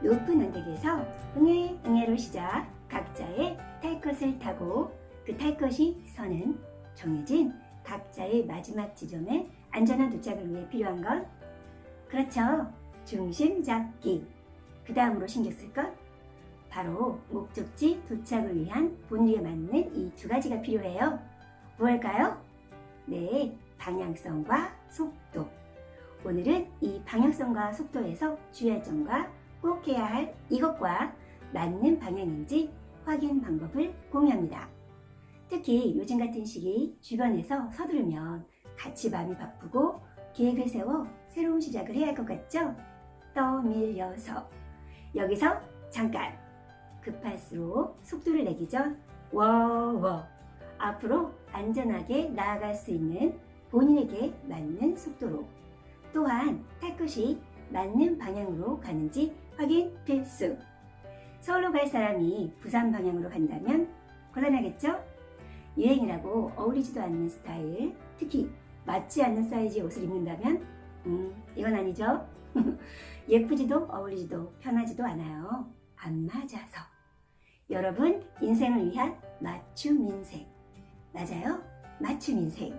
높은 언덕에서 응애응애로 시작 각자의 탈 것을 타고 그 탈 것이 서는 정해진 각자의 마지막 지점에 안전한 도착을 위해 필요한 건 그렇죠. 중심 잡기. 그 다음으로 신경 쓸 것 바로 목적지 도착을 위한 본인에게 맞는 이 두 가지가 필요해요. 무엇일까요? 네, 방향성과 속도. 오늘은 이 방향성과 속도에서 주의할 점과 꼭 해야 할 이것과 맞는 방향인지 확인 방법을 공유합니다. 특히 요즘 같은 시기 주변에서 서두르면 같이 마음이 바쁘고 계획을 세워 새로운 시작을 해야 할 것 같죠? 떠밀려서 여기서 잠깐 급할수록 속도를 내기 전 워워 앞으로 안전하게 나아갈 수 있는 본인에게 맞는 속도로 또한 탈 것이 맞는 방향으로 가는지 확인 필수. 서울로 갈 사람이 부산 방향으로 간다면 곤란하겠죠? 유행이라고 어울리지도 않는 스타일, 특히 맞지 않는 사이즈의 옷을 입는다면 이건 아니죠? 예쁘지도 어울리지도 편하지도 않아요. 안 맞아서. 여러분 인생을 위한 맞춤 인생. 맞아요? 맞춤 인생.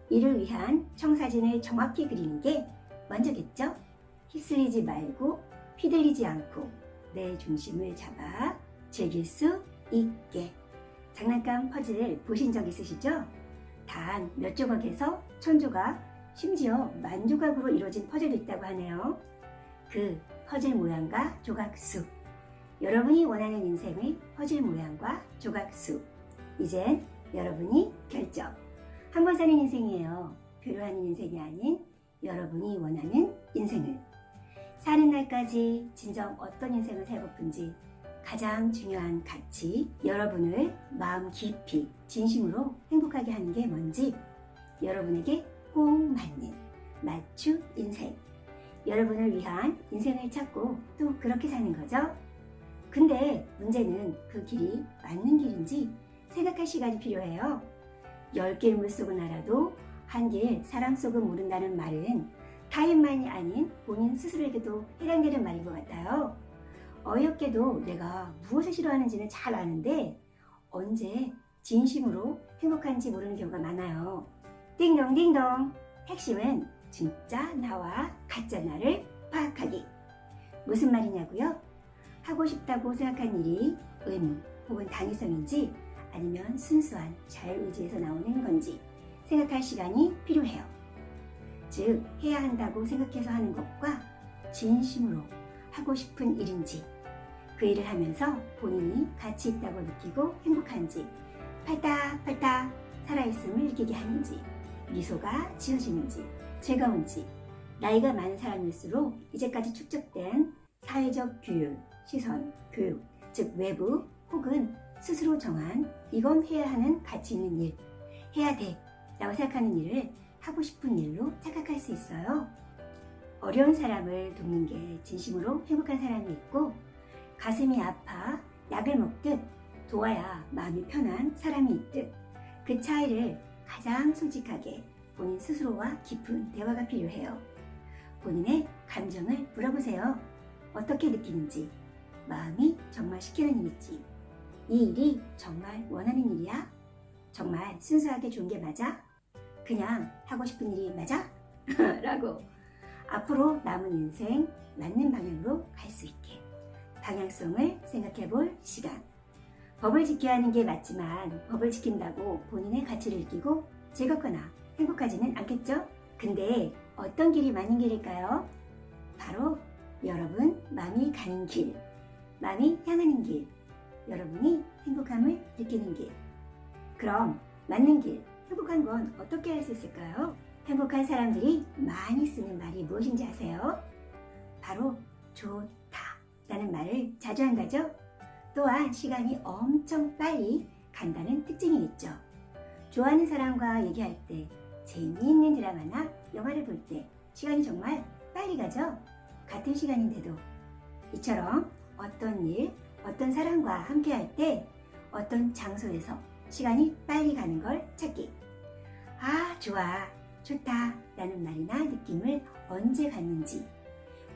이를 위한 청사진을 정확히 그리는 게 먼저겠죠? 휩쓸리지 말고 휘둘리지 않고 내 중심을 잡아 즐길 수 있게. 장난감 퍼즐 보신 적 있으시죠? 단 몇 조각에서 천 조각, 심지어 만 조각으로 이루어진 퍼즐도 있다고 하네요. 그 퍼즐 모양과 조각 수. 여러분이 원하는 인생의 퍼즐 모양과 조각 수. 이젠 여러분이 결정. 한 번 사는 인생이에요. 교류하는 인생이 아닌 여러분이 원하는 인생을. 사는 날까지 진정 어떤 인생을 살고픈지 가장 중요한 가치, 여러분을 마음 깊이 진심으로 행복하게 하는 게 뭔지 여러분에게 꼭 맞는 맞춤 인생. 여러분을 위한 인생을 찾고 또 그렇게 사는 거죠. 근데 문제는 그 길이 맞는 길인지 생각할 시간이 필요해요. 10길 물속은 알아도 한 길 사람 속은 모른다는 말은 타인만이 아닌 본인 스스로에게도 해당되는 말인 것 같아요. 어이없게도 내가 무엇을 싫어하는지는 잘 아는데 언제 진심으로 행복한지 모르는 경우가 많아요. 띵동띵동. 핵심은 진짜 나와 가짜 나를 파악하기. 무슨 말이냐고요? 하고 싶다고 생각한 일이 의무 혹은 당위성인지 아니면 순수한 자율의지에서 나오는 건지 생각할 시간이 필요해요. 즉 해야 한다고 생각해서 하는 것과 진심으로 하고 싶은 일인지 그 일을 하면서 본인이 가치 있다고 느끼고 행복한지 팔딱팔딱 살아있음을 느끼게 하는지 미소가 지어지는지 즐거운지 나이가 많은 사람일수록 이제까지 축적된 사회적 규율, 시선, 교육 즉 외부 혹은 스스로 정한 이건 해야 하는 가치 있는 일 해야 돼 라고 생각하는 일을 하고 싶은 일로 착각할 수 있어요. 어려운 사람을 돕는 게 진심으로 행복한 사람이 있고 가슴이 아파 약을 먹듯 도와야 마음이 편한 사람이 있듯 그 차이를 가장 솔직하게 본인 스스로와 깊은 대화가 필요해요. 본인의 감정을 물어보세요. 어떻게 느끼는지, 마음이 정말 시키는 일인지, 이 일이 정말 원하는 일이야? 정말 순수하게 좋은 게 맞아? 그냥 하고 싶은 일이 맞아? 라고 앞으로 남은 인생 맞는 방향으로 갈 수 있게 방향성을 생각해 볼 시간. 법을 지켜야 하는 게 맞지만 법을 지킨다고 본인의 가치를 느끼고 즐겁거나 행복하지는 않겠죠? 근데 어떤 길이 맞는 길일까요? 바로 여러분 마음이 가는 길, 마음이 향하는 길, 여러분이 행복함을 느끼는 길. 그럼 맞는 길, 행복한 건 어떻게 할 수 있을까요? 행복한 사람들이 많이 쓰는 말이 무엇인지 아세요? 바로 좋다 라는 말을 자주 한다죠? 또한 시간이 엄청 빨리 간다는 특징이 있죠. 좋아하는 사람과 얘기할 때, 재미있는 드라마나 영화를 볼 때 시간이 정말 빨리 가죠? 같은 시간인데도. 이처럼 어떤 일, 어떤 사람과 함께 할 때 어떤 장소에서 시간이 빨리 가는 걸 찾기. 아, 좋아, 좋다 라는 말이나 느낌을 언제 갖는지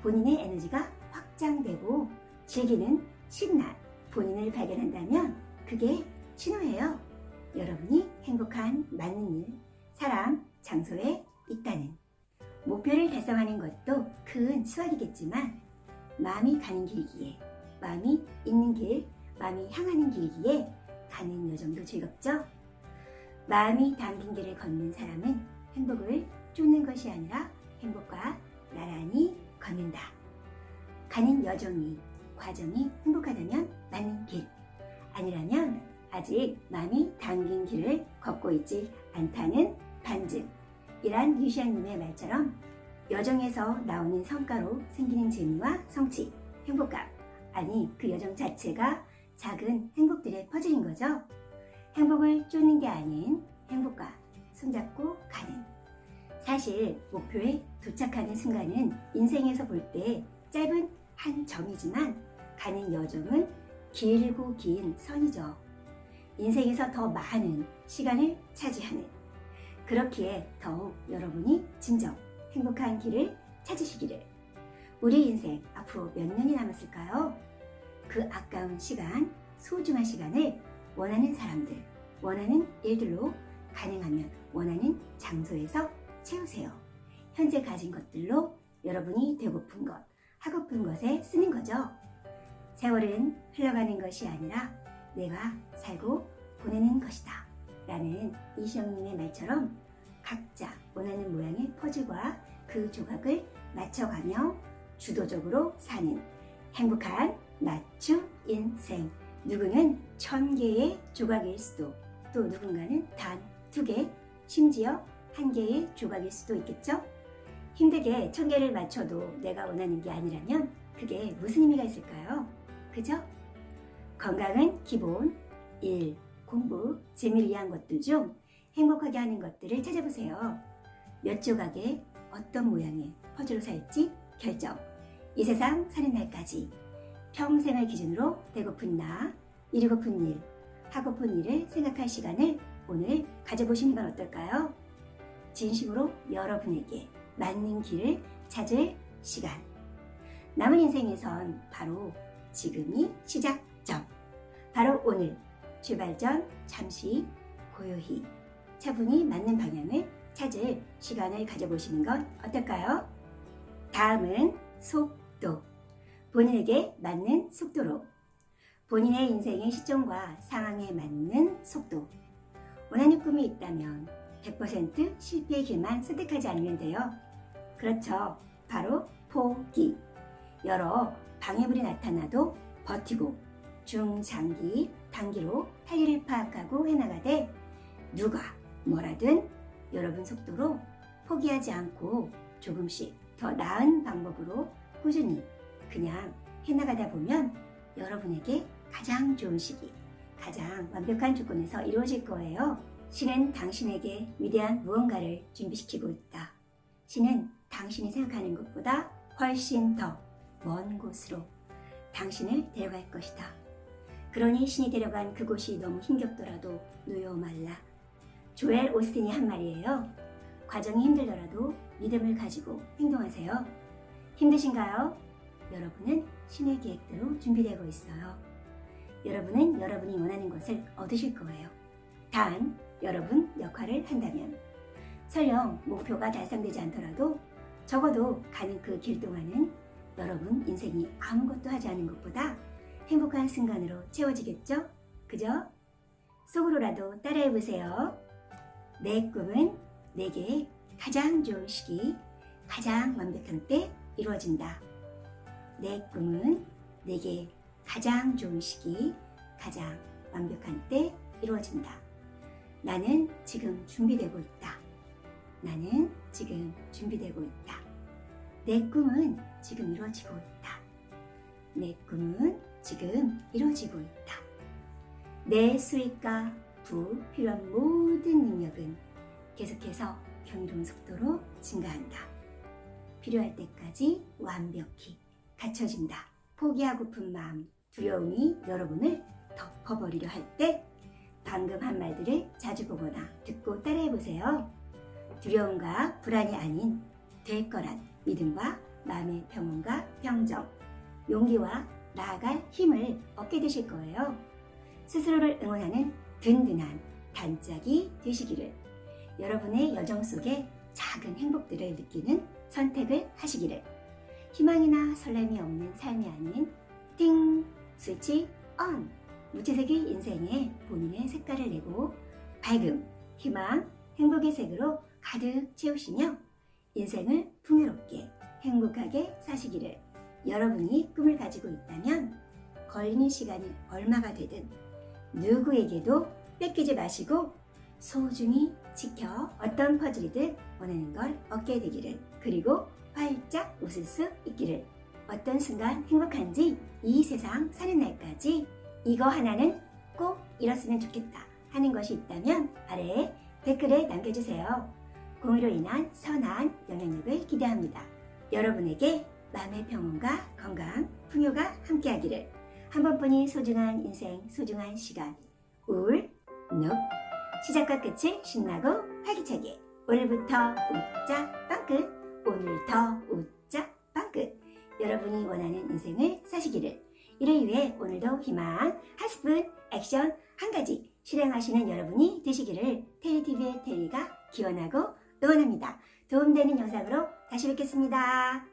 본인의 에너지가 확장되고 즐기는 신나, 본인을 발견한다면 그게 신호예요. 여러분이 행복한 맞는 일, 사람, 장소에 있다는. 목표를 달성하는 것도 큰 수확이겠지만 마음이 가는 길이기에, 마음이 있는 길, 마음이 향하는 길이기에 가는 여정도 즐겁죠. 마음이 담긴 길을 걷는 사람은 행복을 쫓는 것이 아니라 행복과 나란히 걷는다. 가는 여정이, 과정이 행복하다면 맞는 길, 아니라면 아직 마음이 담긴 길을 걷고 있지 않다는 반증. 이란 유시안님의 말처럼 여정에서 나오는 성과로 생기는 재미와 성취, 행복감, 아니 그 여정 자체가 작은 행복들의 퍼즐인 거죠. 행복을 쫓는 게 아닌 행복과 손잡고 가는. 사실 목표에 도착하는 순간은 인생에서 볼 때 짧은 한 점이지만 가는 여정은 길고 긴 선이죠. 인생에서 더 많은 시간을 차지하는. 그렇기에 더욱 여러분이 진정 행복한 길을 찾으시기를. 우리 인생 앞으로 몇 년이 남았을까요? 그 아까운 시간, 소중한 시간을 원하는 사람들, 원하는 일들로, 가능하면 원하는 장소에서 채우세요. 현재 가진 것들로 여러분이 되고픈 것, 하고픈 것에 쓰는 거죠. 세월은 흘러가는 것이 아니라 내가 살고 보내는 것이다 라는 이시영님의 말처럼 각자 원하는 모양의 퍼즐과 그 조각을 맞춰가며 주도적으로 사는 행복한 맞춤 인생. 누구는 1000개의 조각일 수도, 또 누군가는 단 2개, 심지어 1개의 조각일 수도 있겠죠? 힘들게 1000개를 맞춰도 내가 원하는 게 아니라면 그게 무슨 의미가 있을까요? 그죠? 건강은 기본, 일, 공부, 재미를 위한 것들 중 행복하게 하는 것들을 찾아보세요. 몇 조각의 어떤 모양의 퍼즐로 살지 결정. 이 세상 사는 날까지 평생을 기준으로 되고픈 나, 이루고픈 일, 하고픈 일을 생각할 시간을 오늘 가져보시는 건 어떨까요? 진심으로 여러분에게 맞는 길을 찾을 시간. 남은 인생에선 바로 지금이 시작점. 바로 오늘 출발 전 잠시 고요히 차분히 맞는 방향을 찾을 시간을 가져보시는 건 어떨까요? 다음은 속도. 본인에게 맞는 속도로. 본인의 인생의 시점과 상황에 맞는 속도. 원하는 꿈이 있다면 100% 실패의 길만 선택하지 않으면 돼요. 그렇죠. 바로 포기. 여러 방해물이 나타나도 버티고 중장기, 단기로 할 일을 파악하고 해나가되 누가 뭐라든 여러분 속도로 포기하지 않고 조금씩 더 나은 방법으로 꾸준히 그냥 해나가다 보면 여러분에게 가장 좋은 시기, 가장 완벽한 조건에서 이루어질 거예요. 신은 당신에게 위대한 무언가를 준비시키고 있다. 신은 당신이 생각하는 것보다 훨씬 더 먼 곳으로 당신을 데려갈 것이다. 그러니 신이 데려간 그곳이 너무 힘겹더라도 놓여 말라. 조엘 오스틴이 한 말이에요. 과정이 힘들더라도 믿음을 가지고 행동하세요. 힘드신가요? 여러분은 신의 계획대로 준비되고 있어요. 여러분은 여러분이 원하는 것을 얻으실 거예요. 단, 여러분 역할을 한다면. 설령 목표가 달성되지 않더라도 적어도 가는 그 길 동안은 여러분 인생이 아무것도 하지 않은 것보다 행복한 순간으로 채워지겠죠? 그죠? 속으로라도 따라해보세요. 내 꿈은 내게 가장 좋은 시기, 가장 완벽한 때 이루어진다. 내 꿈은 내게 가장 좋은 시기, 가장 완벽한 때 이루어진다. 나는 지금 준비되고 있다. 나는 지금 준비되고 있다. 내 꿈은 지금 이루어지고 있다. 내 꿈은 지금 이루어지고 있다. 내 수익과 부 필요한 모든 능력은 계속해서 경이로운 속도로 증가한다. 필요할 때까지 완벽히 갖춰진다. 포기하고픈 마음, 두려움이 여러분을 덮어버리려 할 때 방금 한 말들을 자주 보거나 듣고 따라해보세요. 두려움과 불안이 아닌 될 거란 믿음과 마음의 평온과 평정, 용기와 나아갈 힘을 얻게 되실 거예요. 스스로를 응원하는 든든한 단짝이 되시기를, 여러분의 여정 속에 작은 행복들을 느끼는 선택을 하시기를, 희망이나 설렘이 없는 삶이 아닌 띵! 스위치 온! 무채색의 인생에 본인의 색깔을 내고 밝음, 희망, 행복의 색으로 가득 채우시며 인생을 풍요롭게 행복하게 사시기를, 여러분이 꿈을 가지고 있다면 걸리는 시간이 얼마가 되든 누구에게도 뺏기지 마시고 소중히 지켜 어떤 퍼즐이든 원하는 걸 얻게 되기를, 그리고 활짝 웃을 수 있기를, 어떤 순간 행복한지 이 세상 사는 날까지 이거 하나는 꼭 이뤘으면 좋겠다 하는 것이 있다면 아래에 댓글에 남겨주세요. 공유로 인한 선한 영향력을 기대합니다. 여러분에게 마음의 평온과 건강, 풍요가 함께하기를. 한 번뿐인 소중한 인생, 소중한 시간. 울, 눅. 시작과 끝을 신나고 활기차게. 오늘부터 웃자 빵끝. 오늘 더 웃자 빵끝. 여러분이 원하는 인생을 사시기를. 이를 위해 오늘도 희망 한 스푼, 액션 한 가지 실행하시는 여러분이 되시기를 테리TV의 테리가 기원하고 응원합니다. 도움되는 영상으로 다시 뵙겠습니다.